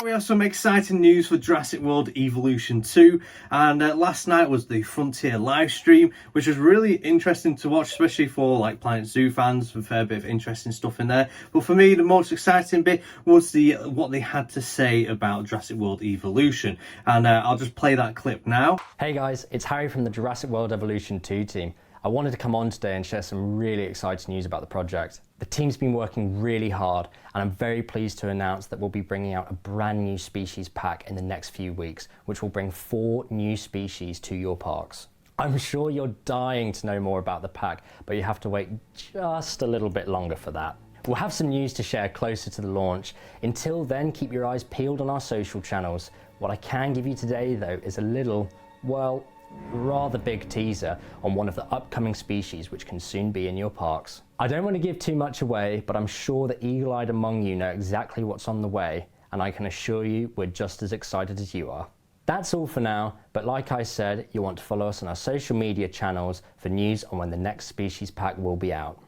we have some exciting news for Jurassic World Evolution 2, and last night was the Frontier live stream, which was really interesting to watch, especially for like Planet Zoo fans. A fair bit of interesting stuff in there, but for me the most exciting bit was what they had to say about Jurassic World Evolution, and I'll just play that clip now. Hey guys, it's Harry from the Jurassic World Evolution 2 team. I wanted to come on today and share some really exciting news about the project. The team's been working really hard, and I'm very pleased to announce that we'll be bringing out a brand new species pack in the next few weeks, which will bring 4 new species to your parks. I'm sure you're dying to know more about the pack, but you have to wait just a little bit longer for that. We'll have some news to share closer to the launch. Until then, keep your eyes peeled on our social channels. What I can give you today though is a little, well, rather big teaser on one of the upcoming species which can soon be in your parks. I don't want to give too much away, but I'm sure the eagle-eyed among you know exactly what's on the way, and I can assure you we're just as excited as you are. That's all for now, but like I said, you'll want to follow us on our social media channels for news on when the next species pack will be out.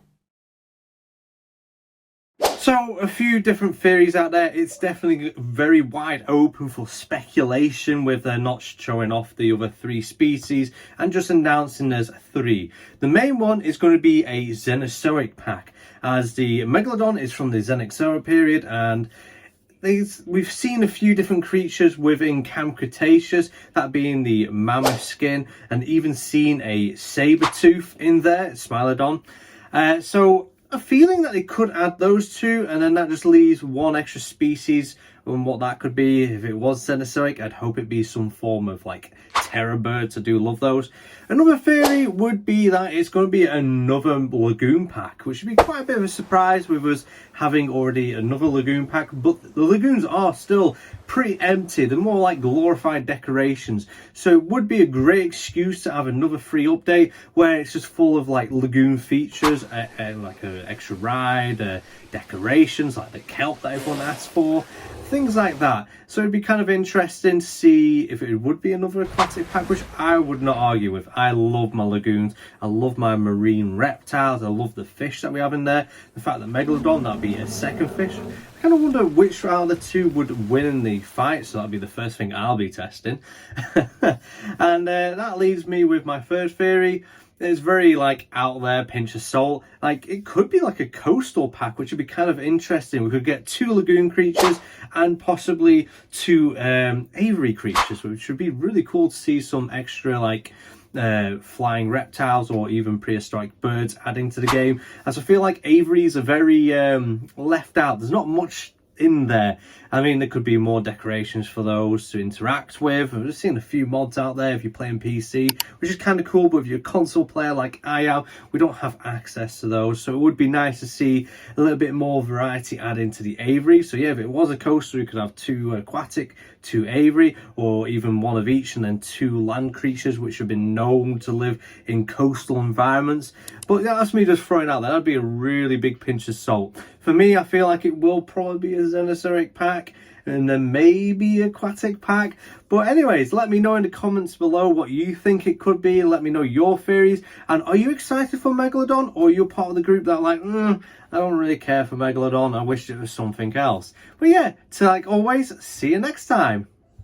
So, a few different theories out there. It's definitely very wide open for speculation, with not showing off the other 3 species and just announcing there's 3. The main one is going to be a Xenozoic pack, as the Megalodon is from the Xenozoic period, and we've seen a few different creatures within Camp Cretaceous, that being the mammoth skin, and even seen a saber-tooth in there, Smilodon. So a feeling that they could add those 2, and then that just leaves 1 extra species. And what that could be, if it was Xenozoic, I'd hope it'd be some form of like terror birds. I do love those. Another theory would be that it's going to be another lagoon pack, which would be quite a bit of a surprise with us having already another lagoon pack, but the lagoons are still pretty empty. They're more like glorified decorations, so it would be a great excuse to have another free update where it's just full of like lagoon features, like an extra ride, decorations like the kelp that everyone asks for, things like that. So it'd be kind of interesting to see if it would be another aquatic pack, which I would not argue with. I love my lagoons, I love my marine reptiles, I love the fish that we have in there. The fact that Megalodon, that'd be a second fish. I kind of wonder which out of the 2 would win in the fight, so that'd be the first thing I'll be testing. And that leaves me with my third theory. It's very like out there, pinch of salt. Like it could be like a coastal pack, which would be kind of interesting. We could get 2 lagoon creatures and possibly 2 aviary creatures, which would be really cool to see some extra like flying reptiles or even prehistoric birds adding to the game, as I feel like aviaries are very left out. There's not much in there. I mean, there could be more decorations for those to interact with. I've just seen a few mods out there if you're playing PC, which is kind of cool, but if you're a console player like I am, we don't have access to those, so it would be nice to see a little bit more variety added into the aviary. So yeah, if it was a coaster, we could have 2 aquatic, 2 aviary, or even 1 of each, and then 2 land creatures which have been known to live in coastal environments. But yeah, that's me just throwing out there. That'd be a really big pinch of salt. For me, I feel like it will probably be a Xenozoic pack, and then maybe aquatic pack. But anyways, let me know in the comments below what you think it could be, and let me know your theories. And are you excited for Megalodon, or are you part of the group that like, I don't really care for Megalodon, I wish it was something else? But yeah, so like always, see you next time.